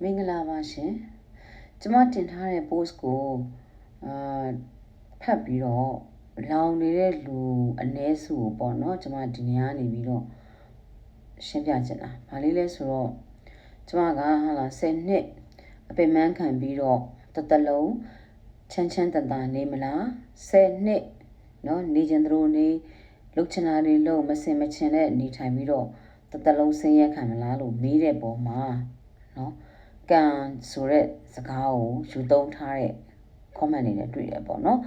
မင်္ဂလာပါရှင်ကျမတင်ထားတဲ့ post ကိုဖတ်ပြီးတော့လောင်နေတဲ့လူအ ਨੇ စုကိုပေါ့နော်ကျမဒီနေရာနေပြီးတော့ရှင်းပြချင်တာဘာလေးလဲဆိုတော့ကျမကဟာလာ10နှစ်အပင်ပန်းခံပြီးတော့တလုံးချမ်းတန်နေမလား10နှစ်နော်နေချင်တို့နေလှုပ်ချင်တာတွေလှုပ်မစင်မချင်တဲ့နေထိုင်ပြီးတော့တလုံးဆင်းရဲခံမလားလို့မေးတဲ့ပုံမှာနော်ကံဆိုတဲ့စကားကိုယူသုံးထားတဲ့ comment တွေနဲ့တွေ့ရပေါ့နော်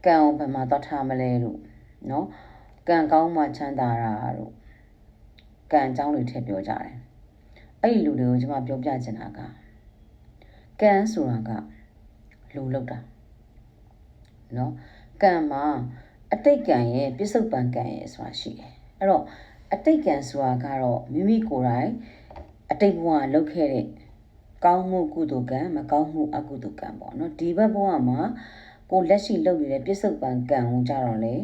ကံကိုဘယ်မှာသွားထားမလဲလို့နော်ကံကောင်းမှချမ်းသာတာလို့ကံအကြောင်းတွေထည့်ပြောကြတယ်အဲ့ဒီလူတွေကိုကျွန်မပြောပြချင်တာကကံဆိုတာကလူလောက်တာနော်ကံမှာအတိတ်ကံရဲ့ပြစ္ဆုတ်ပံကံရဲ့ဆိုတာရှိတယ်အဲ့တော့အတိတ်ကံဆိုတာကတော့မိမိကိုယ်တိုင်အတိတ်ဘဝလုပ်ခဲ့တဲ့ကောင်းမှုကုသိုလ်ကံမကောင်းမှုအကုသိုလ်ကံပေါ့နော်ဒီဘက်ဘဝမှာကိုလက်ရှိလုပ်နေတဲ့ပြစ္ဆုတ်ပံကံကိုကြတော့လေ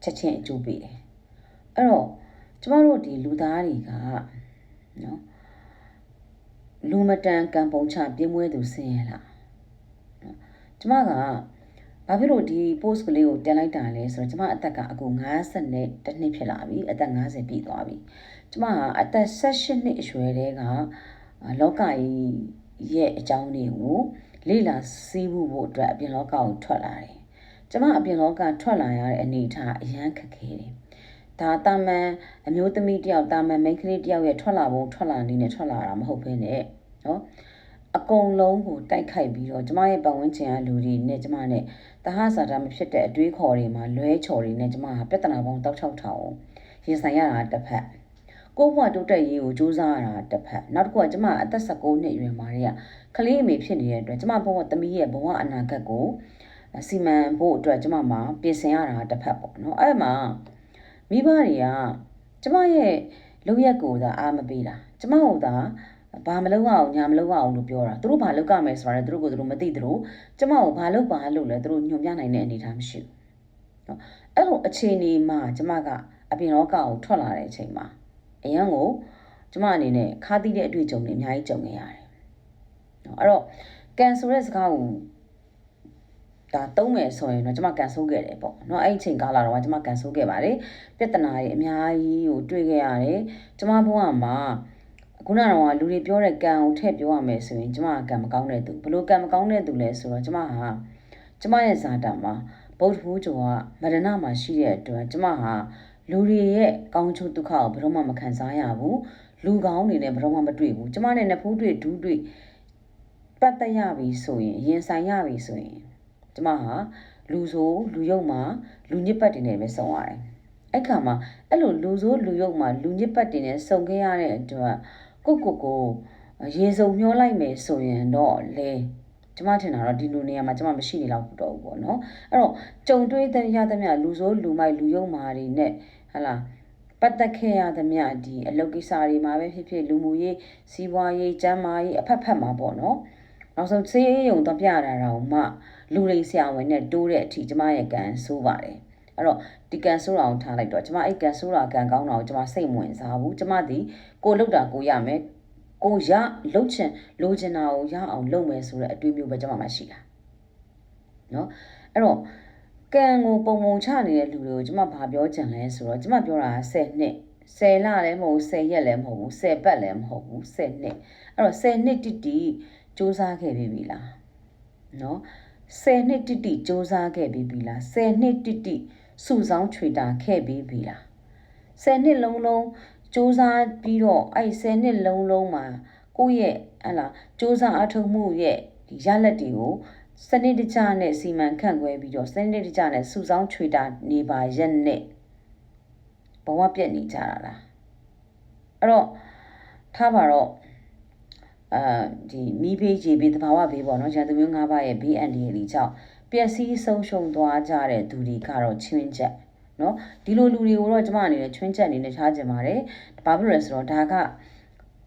ချက်ချင်းအကျိုးပေးတယ်အဲ့တော့ကျမတို့ဒီလူသားတွေကနော်လူမတန်ကံပုံချပြင်းမွဲသူဆင်းရဲလားနော်ကျမကဘာဖြစ်လို့ဒီ post ကလေးကိုတင်လိုက်တာလဲဆိုတော့ကျမအသက်ကအခု50နဲ့တစ်နှစ်ဖြစ်လာပြီအသက်50ပြည့်သွားပြီကျမကအသက်18နှစ်အရွယ်တည်းကလောကကြီးရဲ့အကြောင်းတွေကိုလေ့လာစီးဖို့အတွက်အပြင်လောကကိုထွက်လာတယ်ကျမအပြင်လောကထွက်လာရတဲ့အနေအထားအရန်ခက်ခဲတယ်ဒါတာမန်အမျိုးသမီးတယောက်တာမန်မိန်းကလေးတယောက်ရဲ့ထွက်လာနေနဲ့ထွက်လာတာမဟုတ်ဘဲနဲ့နော်အကုန်လုံးကိုတိုက်ခိုက်ပြီးတော့ကျမရဲ့ပတ်ဝန်းကျင်ကလူတွေနဲ့ကျမနဲ့တဟဆာတာမဖြစ်တဲ့အတွေးခေါ်တွေမှာလွဲချော်တွေနဲ့ကျမကပြဿနာပေါင်းတောက်ရင်ဆိုင်ရတာတစ်ဖက်ကိုယ့်ဘဝတိုးတက်ရေးကိုစူးစမ်းရတာတစ်ဖက်နောက်တစ်ခုကကျမအသက်19နှစ်အရွယ်မှာတည်းကကလေးအမေဖြစ်နေတဲ့အတွက်ကျမဘဝသမီးရဲ့ဘဝအနာဂတ်ကိုစီမံဖို့အတွက်ကျမမှာပြင်ဆင်ရတာတစ်ဖက်ပေါ့နော်အဲ့မှာမိဘတွေကကျမရဲ့လုပ်ရက်ကိုသာအားမပေးတာကျမတို့သာဘာမလုပ်အောင်ညာမလုပ်အောင်လို့ပြောတာသူတို့ဘာလုပ်ကြမယ်ဆိုတာလည်းသူတို့မသိသလိုကျမကိုဘာလုပ်လဲသူတို့ညွှန်ပြနိုင်တဲ့အနေအထားမရှိဘူးเนาะအဲ့လိုအခြေအနေမှာကျမကအပြင်လောကကိုထွက်လာတဲ့အချိန်မှာအရန်ကိုကျမအနေနဲ့ခါးသီးတဲ့အတွေ့အကြုံတွေအများကြီးကြုံနေရတယ်เนาะအဲ့တော့ကန်ဆိုတဲ့စကားကိုဒါသုံးမယ်ဆိုရင်တော့ကျမကန်ဆိုးခဲ့တယ်ပေါ့เนาะအဲ့ဒီအချိန်ကာလတော့ကျမကန်ဆိုးခဲ့ပါတယ်ပြဿနာတွေအများကြီးကိုတွေ့ခဲ့ရတယ်ကျမဘဝမှာခုနကတော့လူတွေပြောတဲ့ကံကိုထည့်ပြောရမယ်ဆိုရင်ကျမကံမကောင်းတဲ့သူဘလို့ကံမကောင်းတဲ့သူလဲဆိုတော့ကျမရဲ့ဇာတာမှာဗုဒ္ဓဘုကျော်ကမရဏမှာရှိတဲ့အတွက်ကျမဟာလူတွေရဲ့ကောင်းချိုးဒုက္ခကိုဘယ်တော့မှမခံစားရဘူးလူကောင်းတွေနဲ့ဘယ်တော့မှမတွေ့ဘူးကျမနဲ့နှစ်ဖူးတွေ့ဒူးတွေ့ပတ်သက်ရပြီဆိုရင်ရင်ဆိုင်ရပြီဆိုရင်ကျမဟာလူဆိုလူယုံမှာလူညစ်ပတ်တွေနဲ့ပဲဆုံရတယ်အဲ့ခါမှာအဲ့လိုလူဆိုလူယုံမှာလူညစ်ပတ်တွေနဲ့ဆုံခဲ့ရတဲ့အတွက်ကိုရေစုံမျောလိုက်မယ်ဆိုရင်တော့လေကျမထင်တာတော့ဒီလူနေရာမှာကျမမရှိနေတော့ဘူးပေါ့နော်အဲ့တော့ကြုံတွေးတဲ့ရသမျှလူဆိုလူမိုက်လူယုံမာတွေနဲ့ဟာလာပတ်သက်ခဲ့ရသမျှဒီအလုပ်ကိစ္စတွေမှာပဲဖြစ်လူမှုရေးစီးပွားရေးကျန်းမာရေးအဖက်မှာပေါ့နော်နောက်ဆုံးစေးရုံတော့ပြတာတော့မှလူတွေဆရာဝန်နဲ့တိုးတဲ့အထိကျမရဲ့ကံဆိုးပါတယ်အဲ့တော့ဒီကန်ဆိုးတာကိုထားလိုက်တော့ကျမအဲ့ကန်ဆိုးတာကန်ကောင်းတာကိုကျမစိတ်ဝင်စားဘူးကျမဒီကိုလုတ်တာကိုရမယ်ကိုရလုတ်ချင်လိုချင်တာကိုရအောင်လုပ်မယ်ဆိုတဲ့အတွေးမျိုးပဲကျမမှရှိတာနော်အဲ့တော့ကံကိုပုံချနေတဲ့လူတွေကိုကျမဘာပြောချင်လဲဆိုတော့ကျမပြောတာ10နှစ်10လလည်းမဟုတ်10ရက်လည်းမဟုတ်ဘူး10ပတ်လည်းမဟုတ်ဘူး10နှစ်အဲ့တော့10နှစ်တိတိစူးစမ်းခဲ့ပြီလားနော်10နှစ်တိတိစူးစမ်းခဲ့ပြီလား10နှစ်တိတိစုဆောင်းချွေတာခဲ့ပြီလား10နှစ်လုံးစူးစမ်းပြီးတော့အဲ့10နှစ်လုံးမှာကိုယ့်ရဲ့ဟလာစူးစမ်းအထောက်မှုရဲ့ဒီရလက်တွေကိုစနစ်တကျနဲ့စီမံခန့်ခွဲပြီးတော့စနစ်တကျနဲ့စုဆောင်းချွေတာနေပါရက်နဲ့ဘဝပြည့်နေကြတာလားအဲ့တော့ထားပါတော့ဒီမိဖေးရေဘေးတဘာဝဘေးပေါ့နော်ရန်သူမျိုး၅ပါးရဲ့ဘေးအန္တရာယ်တွေကြောင့်ပျက်စီးဆုံးရှုံးသွားကြတဲ့သူတွေကတော့ချွင်းချက်နော်ဒီလိုလူတွေကိုတော့ကျမအနေနဲ့ချွင်းချက်အနေနဲ့ထားကြပါတယ်ဘာဖြစ်လဲဆိုတော့ဒါက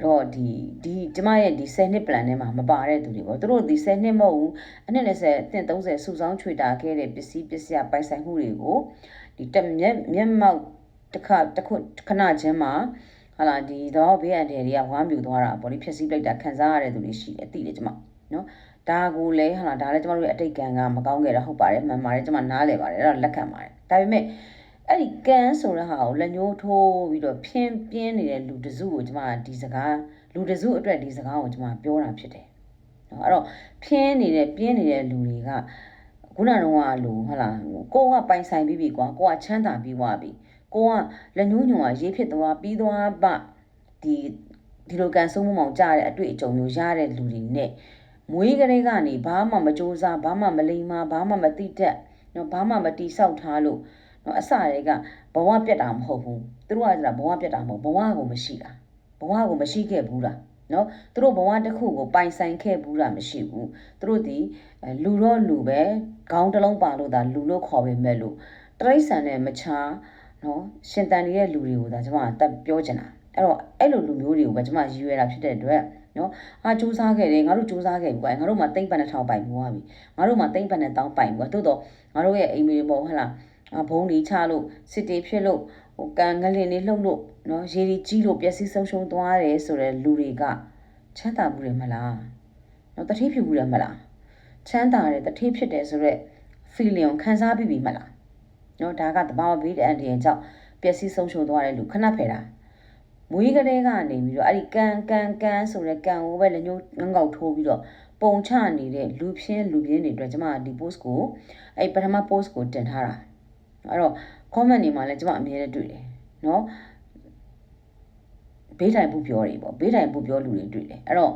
တော့ဒီကျမရဲ့ဒီ10နှစ် plan ထဲမှာမပါတဲ့သူတွေပေါ့သူတို့ဒီ10နှစ်မဟုတ်ဘူးအနှစ်20အနှစ်30စုဆောင်းချွေတာခဲ့တဲ့ပစ္စည်းပိုင်ဆိုင်မှုတွေကိုဒီမျက်မှောက်တစ်ခုခဏချင်းမှာ ဟာလာဒီတော့ဘေးအန်တယ်တွေကဝမ်းပြူသွားတာပေါ့လေဖြက်စီးလိုက်တာခံစားရတဲ့သူတွေရှိတယ်သိတယ်ကျမနော်ဒါကိုလည်းဟာလာဒါလည်းကျမတို့ရဲ့အတိတ်ကံကမကောင်းခဲ့တာဟုတ်ပါတယ်မှန်ပါတယ်ကျမနားလည်ပါတယ်အဲ့တော့လက်ခံပါတယ်ဒါပေမဲ့အဲ့ဒီကန်းဆိုတဲ့ဟာကိုလက်ညှိုးထိုးပြီးတော့ဖြင်းပြင်းနေတဲ့လူတစုကိုကျမဒီစကားလူတစုအတွက်ဒီစကားကိုကျမပြောတာဖြစ်တယ်နော်အဲ့တော့ဖြင်းနေတဲ့ပြင်းနေတဲ့လူတွေကခုနကတော့လူဟုတ်လားကိုကပိုင်ဆိုင်ပြီးပြီကွာကိုကချမ်းသာပြီးသွားပြီကိုကလက်ညှိုးညွန်ကရေးဖြစ်သွားပြီးသွားပဒီလိုကန်ဆုံးမှုမောင်ကြတဲ့အတွေ့အကြုံမျိုးရတဲ့လူတွေနဲ့မွေးကလေးကနေဘာမှမကြိုးစားဘာမှမလိမ္မာဘာမှမတိတက်နော်ဘာမှမတိဆောက်ထားလို့နော်အစတွေကဘဝပြတ်တာမဟုတ်ဘူးသူတို့ကဆိုတာဘဝပြတ်တာမဟုတ်ဘဝကိုမရှိတာဘဝကိုမရှိခဲ့ဘူးလားနော်သူတို့ဘဝတစ်ခုကိုပိုင်ဆိုင်ခဲ့ဘူးတာမရှိဘူးသူတို့ဒီလူတော့လူပဲခေါင်းတစ်လုံးပါလို့ဒါလူလို့ခေါ်ပေမဲ့လို့တရိษံနဲ့မချာနော်ရှင်တန်နေတဲ့လူတွေကိုဒါကျွန်မတက်ပြောချင်တာအဲ့တော့အဲ့လိုလူမျိုးတွေကိုပဲကျွန်မရည်ရွယ်တာဖြစ်တဲ့အတွက်နော်စူးစမ်းခဲ့တယ်ငါတို့စူးစမ်းခဲ့ပြီကွာငါတို့မှသိမ့်ပန်1000ပိုင်ပြီးသွားပြီငါတို့မှသိမ့်ပန်1000ပိုင်ပြီးတော့တိုးတော့ငါတို့ရဲ့အိမ်မေပေါ့ဟဟလားဘုံလေးချလို့စစ်တေဖြစ်လို့ဟိုကန်ငလင်လေးလှုပ်လို့နော်ရေဒီကြီးလို့ပျက်စီးဆုံးရှုံးသွားတယ်ဆိုတဲ့လူတွေကချမ်းသာဘူးတယ်မလားနော်တတိဖြစ်ဘူးတယ်မလားချမ်းသာတယ်တတိဖြစ်တယ်ဆိုတော့ feeling ကိုခံစားပြီးပြီမလားနော်ဒါကတဘာဝဘေးတဲ့အန်ဒီရဲ့ကြောင့်ပျက်စီးဆုံးရှုံးသွားတဲ့လူခဏဖယ်တာမွေးကလေးကနေပြီးတော့အဲ့ဒီကန်ဆိုတဲ့ကန်ကိုပဲလက်ညှိုးငေါက်ထိုးပြီးတော့ပုံချနေတဲ့လူပြင်းတွေအတွက်ကျွန်မဒီ post ကိုအဲ့ပထမ post ကိုတင်ထားတာအဲ့တော့ comment တွေမှာလည်းကျွန်မအမြဲတမ်းတွေ့တယ်နော်ဘေးတိုင်ပူပြောတွေပေါ့ဘေးတိုင်ပူပြောလူတွေတွေ့တယ်အဲ့တော့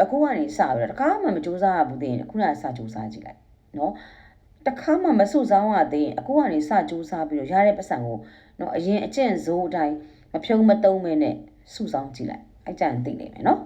အခုကနေစပြီးတော့တခါမှမစူးစမ်းရဘူးသိရင်ခုနကစစူးစမ်းကြည့်လိုက်နော်တခါမှမစုဆောင်းရသေးရင်အခုကနေစစူးစမ်းပြီးတော့ရတဲ့ပတ်စံကိုနော်အရင်အကျင့်စိုးအတိုင်းမဖြုံးမတုံးမဲနဲ့စုဆောင်းကြည့်လိုက်အဲ့ကြရင်သိနေမယ်နော်